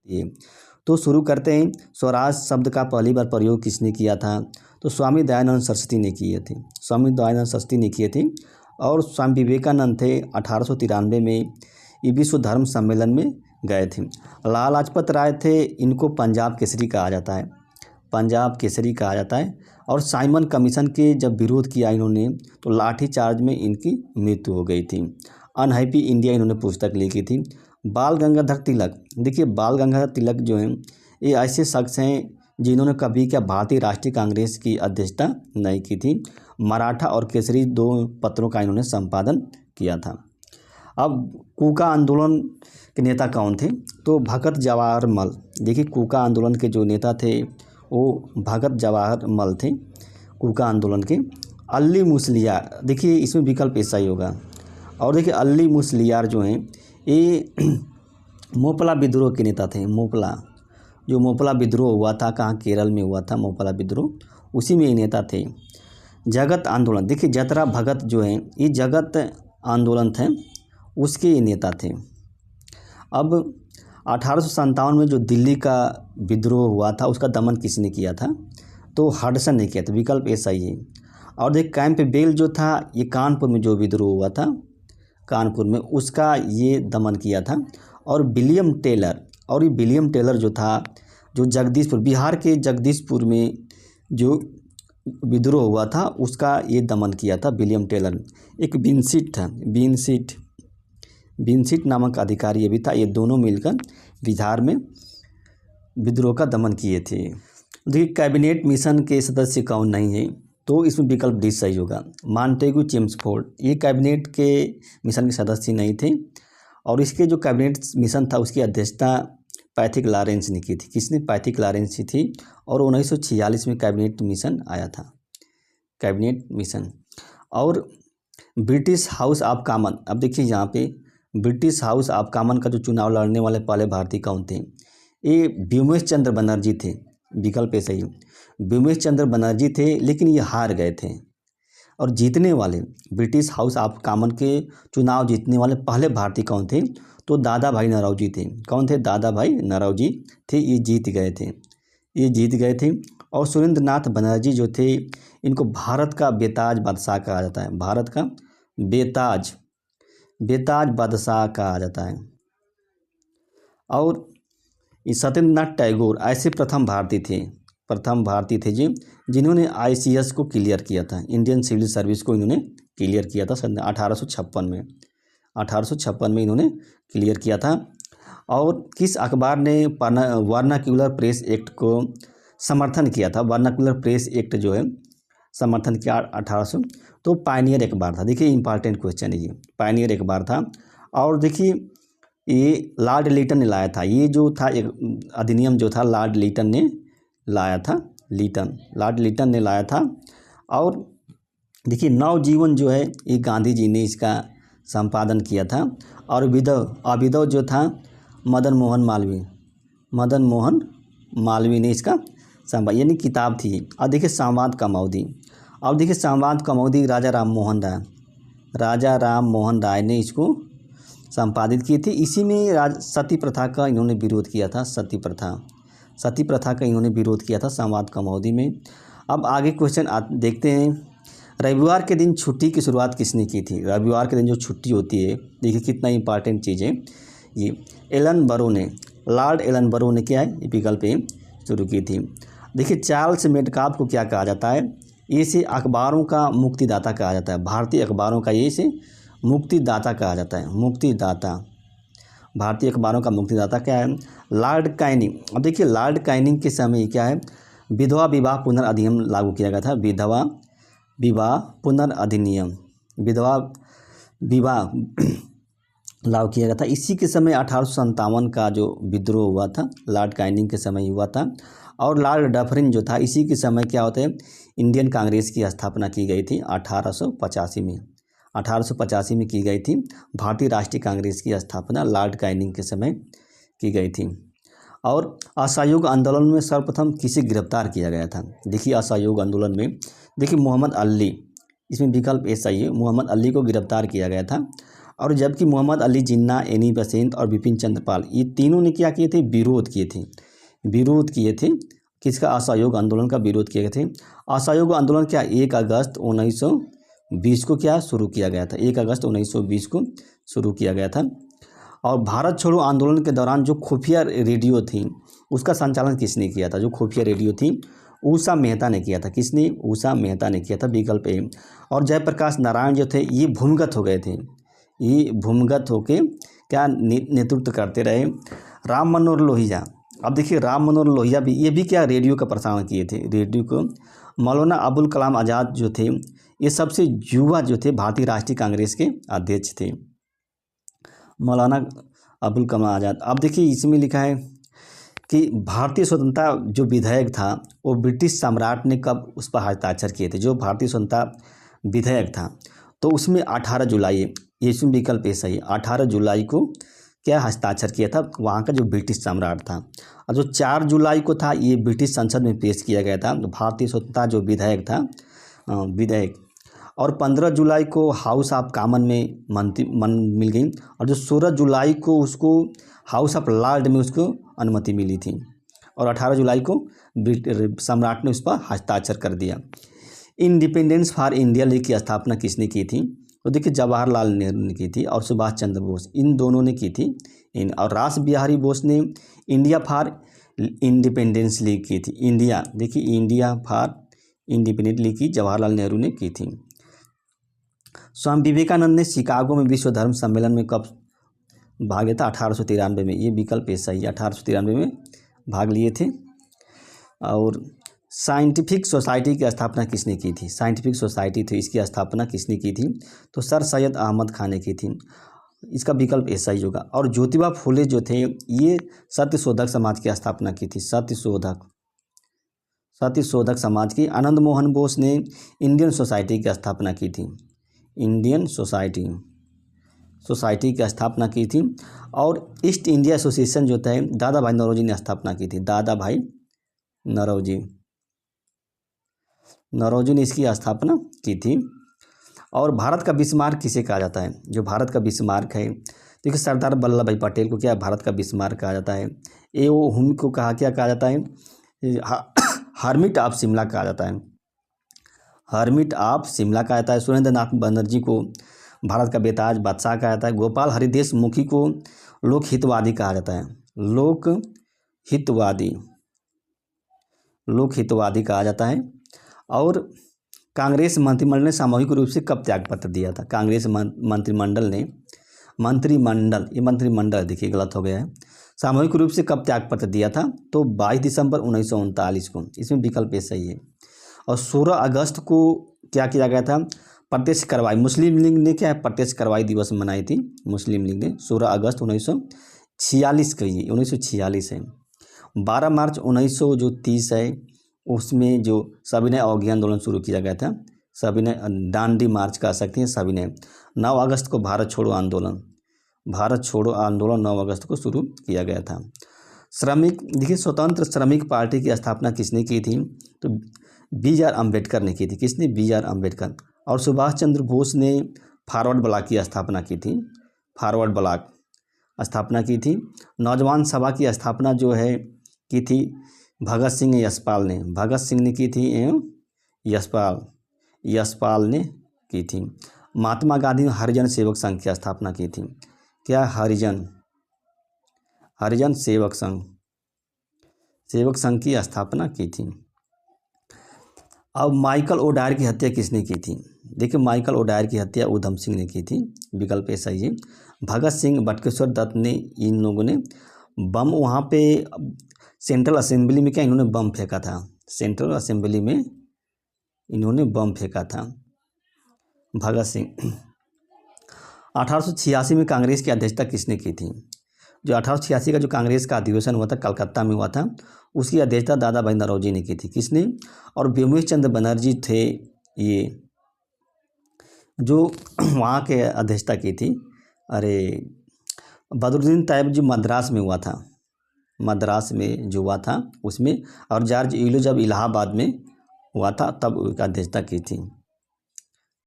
ये तो शुरू करते हैं। स्वराज शब्द का पहली बार प्रयोग किसने किया था? तो स्वामी दयानंद सरस्वती ने किए थे। स्वामी दयानंद सरस्वती ने किए थे। और स्वामी विवेकानंद थे 1893 में ये विश्व धर्म सम्मेलन में गए थे। लाला लाजपत राय थे, इनको पंजाब केसरी कहा जाता है, पंजाब केसरी कहा जाता है। और साइमन कमीशन के जब विरोध किया इन्होंने तो लाठी चार्ज में इनकी मृत्यु हो गई थी। अनहैप्पी इंडिया इन्होंने पुस्तक लिखी थी। बाल गंगाधर तिलक, देखिए बाल गंगाधर तिलक जो हैं ये ऐसे शख्स हैं जिन्होंने कभी क्या भारतीय राष्ट्रीय कांग्रेस की अध्यक्षता नहीं की थी। मराठा और केसरी 2 पत्रों का इन्होंने संपादन किया था। अब कूका आंदोलन के नेता कौन थे? तो भगत जवाहर मल। देखिए कूका आंदोलन के जो नेता थे वो भगत जवाहर मल थे, कूका आंदोलन के। अली मुसलियार, देखिए इसमें विकल्प ऐसा ही होगा। और देखिए अली मुसलियार जो हैं ये मोपला विद्रोह के नेता थे। मोपला, जो मोपला विद्रोह हुआ था, कहाँ, केरल में हुआ था मोपला विद्रोह, उसी में ये नेता थे। जगत आंदोलन, देखिए जतरा भगत जो हैं ये जगत आंदोलन थे, उसके ये नेता थे। अब 1857 में जो दिल्ली का विद्रोह हुआ था उसका दमन किसने किया था? तो हडसन ने किया था, विकल्प ऐसा ही है। और देख कैंप बेल जो था ये कानपुर में जो विद्रोह हुआ था, कानपुर में, उसका ये दमन किया था। और विलियम टेलर, और ये विलियम टेलर जो था जो जगदीशपुर, बिहार के जगदीशपुर में जो विद्रोह हुआ था उसका ये दमन किया था विलियम टेलर। एक विंसिट था, विंसिट नामक अधिकारी ये भी था। ये दोनों मिलकर बिहार में विद्रोह का दमन किए थे। देखिए कैबिनेट मिशन के सदस्य कौन नहीं है? तो इसमें विकल्प डी सही होगा। मॉन्टेगू चेम्सफोर्ड, ये कैबिनेट के मिशन के सदस्य नहीं थे। और इसके जो कैबिनेट मिशन था उसकी अध्यक्षता पैथिक लॉरेंस ने की थी। किसने? पैथिक लॉरेंस थी। और 1946 में कैबिनेट मिशन आया था, कैबिनेट मिशन। और ब्रिटिश हाउस ऑफ कॉमन, अब देखिए यहाँ पे ब्रिटिश हाउस ऑफ कॉमन का जो चुनाव लड़ने वाले पहले भारतीय कौन थे? ये व्योमेश चंद्र बनर्जी थे, विकल्प ऐसा ही। व्योमेश चंद्र बनर्जी थे, लेकिन ये हार गए थे। और जीतने वाले ब्रिटिश हाउस ऑफ कॉमन के चुनाव जीतने वाले पहले भारतीय कौन थे? तो दादा भाई नौरोजी थे। कौन थे? दादा भाई नौरोजी थे, ये जीत गए थे, ये जीत गए थे। और सुरेंद्र नाथ बनर्जी जो थे इनको भारत का बेताज बादशाह कहा जाता है, भारत का बेताज बादशाह कहा जाता है। और सत्येंद्रनाथ टैगोर ऐसे प्रथम भारतीय थे जी जिन्होंने ICS को क्लियर किया था, इंडियन सिविल सर्विस को इन्होंने क्लियर किया था 1856 में इन्होंने क्लियर किया था। और किस अखबार ने वर्नाक्युलर प्रेस एक्ट को समर्थन किया था? वर्नाक्युलर प्रेस एक्ट जो है समर्थन किया 1800, तो पायनियर अखबार था। देखिए इंपॉर्टेंट क्वेश्चन है ये, पायनियर अखबार था। और देखिए ये लॉर्ड लिटन ने लाया था, ये जो था एक अधिनियम जो था लॉर्ड लिटन ने लाया था, लॉर्ड लिटन ने लाया था। और देखिए नवजीवन जो है ये गांधी जी ने इसका संपादन किया था। और अभिनव जो था मदन मोहन मालवीय ने इसका संपादन, यानी किताब थी। और देखिए संवाद कमौदी, और देखिए संवाद कमौदी राजा राम मोहन राय ने इसको संपादित की थी। इसी में सती प्रथा का इन्होंने विरोध किया था, सती प्रथा का इन्होंने विरोध किया था संवाद कमौदी में। अब आगे क्वेश्चन देखते हैं। रविवार के दिन छुट्टी की शुरुआत किसने की थी? रविवार के दिन जो छुट्टी होती है, देखिए कितना इंपॉर्टेंट चीज़ है ये, लॉर्ड एलन बरो ने क्या है विकल्प पे शुरू की थी। देखिए चार्ल्स मेटकाफ को क्या कहा जाता है? ये से अखबारों का मुक्तिदाता कहा जाता है, भारतीय अखबारों का ये से मुक्तिदाता कहा जाता है, मुक्तिदाता, भारतीय अखबारों का मुक्तिदाता क्या है? Lord Canning. अब देखिए लॉर्ड कैनिंग के समय क्या है, विधवा विवाह पुनर्अधिनियम लागू किया गया था, विधवा विवाह पुनर्अधिनियम, विधवा विवाह लागू किया गया था। इसी के समय 1857 का जो विद्रोह हुआ था लॉर्ड कैनिंग के समय हुआ था। और लॉर्ड डफरिन जो था, इसी के समय क्या होता है, इंडियन कांग्रेस की स्थापना की गई थी 1885 में की गई थी। भारतीय राष्ट्रीय कांग्रेस की स्थापना लॉर्ड कैनिंग के समय की गई थी। और असहयोग आंदोलन में सर्वप्रथम किसे गिरफ्तार किया गया था? देखिए असहयोग आंदोलन में देखिए मोहम्मद अली, इसमें विकल्प ऐसा ही है, मोहम्मद अली को गिरफ्तार किया गया था। और जबकि मोहम्मद अली जिन्ना, एनी बेसेंट और बिपिन चंद्र पाल, ये तीनों ने क्या किए थे, विरोध किए थे किसका, असहयोग आंदोलन का विरोध किए थे। असहयोग आंदोलन क्या 1 अगस्त 1920 को क्या शुरू किया गया था, 1 अगस्त 1920 को शुरू किया गया था। और भारत छोड़ो आंदोलन के दौरान जो खुफिया रेडियो थी उसका संचालन किसने किया था, जो खुफिया रेडियो थी उषा मेहता ने किया था। किसने, उषा मेहता ने किया था, विकल्प ए। और जयप्रकाश नारायण जो थे ये भूमिगत हो गए थे, ये भूमिगत होके क्या नेतृत्व करते रहे। राम मनोहर लोहिया, अब देखिए राम मनोहर लोहिया भी, ये भी क्या रेडियो का प्रसारण किए थे, रेडियो को। मौलाना अबुल कलाम आज़ाद जो थे ये सबसे युवा जो थे भारतीय राष्ट्रीय कांग्रेस के अध्यक्ष थे, मौलाना अबुल कलाम आज़ाद। अब देखिए इसमें लिखा है कि भारतीय स्वतंत्रता जो विधेयक था वो ब्रिटिश सम्राट ने कब उस पर हस्ताक्षर किए थे, जो भारतीय स्वतंत्रता विधेयक था तो उसमें 18 जुलाई, ये इसमें विकल्प ऐसा ही 18 जुलाई को क्या हस्ताक्षर किया था वहाँ का जो ब्रिटिश सम्राट था। और जो 4 जुलाई को था ये ब्रिटिश संसद में पेश किया गया था भारतीय स्वतंत्रता जो विधेयक था, विधेयक। और 15 जुलाई को हाउस ऑफ कॉमन में मिल गई, और जो 16 जुलाई को उसको हाउस ऑफ लॉर्ड में उसको अनुमति मिली थी, और 18 जुलाई को सम्राट ने उस पर हस्ताक्षर कर दिया। इंडिपेंडेंस फॉर इंडिया लीग की स्थापना किसने की थी, तो देखिए जवाहरलाल नेहरू ने की थी और सुभाष चंद्र बोस, इन दोनों ने की थी। और रास बिहारी बोस ने इंडिया फॉर इंडिपेंडेंस लीग की थी, इंडिया, देखिए इंडिया फॉर इंडिपेंडेंट लीग की जवाहरलाल नेहरू ने की थी। स्वामी विवेकानंद ने शिकागो में विश्व धर्म सम्मेलन में कब भाग लिया था, 1893 में, ये विकल्प ऐसा ही 1893 में भाग लिए थे। और साइंटिफिक सोसाइटी की स्थापना किसने की थी, साइंटिफिक सोसाइटी थी इसकी स्थापना किसने की थी, तो सर सैयद अहमद खान ने की थी, इसका विकल्प ऐसा ही होगा। और ज्योतिबा फुले जो थे ये सत्यशोधक समाज की स्थापना की थी, सत्यशोधक समाज की। आनंद मोहन बोस ने इंडियन सोसाइटी की स्थापना की थी, इंडियन सोसाइटी की स्थापना की थी। और ईस्ट इंडिया एसोसिएशन जो था दादा भाई नौरोजी ने स्थापना की थी, दादा भाई नौरोजी ने इसकी स्थापना की थी। और भारत का बिस्मार्क किसे कहा जाता है, जो भारत का बिस्मार्क है, देखिए सरदार वल्लभ भाई पटेल को क्या भारत का बिस्मार्क कहा जाता है। ए.ओ. हुम को क्या कहा जाता है, हर्मिट ऑफ शिमला कहा जाता है, हर्मिट ऑफ शिमला कहा जाता है। सुरेंद्र नाथ बनर्जी को भारत का बेताज बादशाह कहा जाता है। गोपाल हरिदेश मुखी को लोकहितवादी कहा जाता है, लोकहितवादी कहा जाता है। और कांग्रेस मंत्रिमंडल ने सामूहिक रूप से कब त्यागपत्र दिया था, कांग्रेस मंत्रिमंडल ने, ये मंत्रिमंडल देखिए गलत हो गया है, सामूहिक रूप से कब त्यागपत्र दिया था, तो 22 दिसंबर 1939 को, इसमें विकल्प ऐसा ही है। और 16 अगस्त को क्या किया गया था, प्रत्यक्ष कार्रवाई, मुस्लिम लीग ने क्या है प्रत्यक्ष कार्रवाई दिवस मनाई थी, मुस्लिम लीग ने 16 अगस्त 1946 का, ये 1946 है। 12 मार्च 1930 है, उसमें जो सविनय अवज्ञा आंदोलन शुरू किया गया था, सविनय दांडी मार्च कह सकते हैं सविनय। 9 अगस्त को भारत छोड़ो आंदोलन 9 अगस्त को शुरू किया गया था। श्रमिक, देखिए स्वतंत्र श्रमिक पार्टी की स्थापना किसने की थी, तो बी.आर. अम्बेडकर ने की थी, किसने, बी.आर. अम्बेडकर। और सुभाष चंद्र बोस ने फॉरवर्ड ब्लॉक की स्थापना की थी, फॉरवर्ड ब्लॉक स्थापना की थी। नौजवान सभा की स्थापना जो है की थी भगत सिंह ने की थी, यशपाल ने की थी। महात्मा गांधी ने हरिजन सेवक संघ की स्थापना की थी, क्या, हरिजन सेवक संघ की स्थापना की थी। अब माइकल ओडायर की हत्या किसने की थी, देखिए माइकल ओडायर की हत्या उधम सिंह ने की थी, विकल्प ऐसा ही है। भगत सिंह, बटुकेश्वर दत्त ने, इन लोगों ने बम वहाँ पे सेंट्रल असेंबली में क्या इन्होंने बम फेंका था, सेंट्रल असेंबली में इन्होंने बम फेंका था, भगत सिंह। 1886 में कांग्रेस की अध्यक्षता किसने की थी, जो 1886 का जो कांग्रेस का अधिवेशन हुआ था कलकत्ता में हुआ था, उसकी अध्यक्षता दादा भाई नौरोजी ने की थी, किसने, और व्योमेश चंद्र बनर्जी थे ये जो वहाँ के अध्यक्षता की थी। अरे बदरुद्दीन तैयब जो मद्रास में हुआ था, मद्रास में जो हुआ था उसमें, और जॉर्ज इलो जब इलाहाबाद में हुआ था तब उसका अध्यक्षता की थी।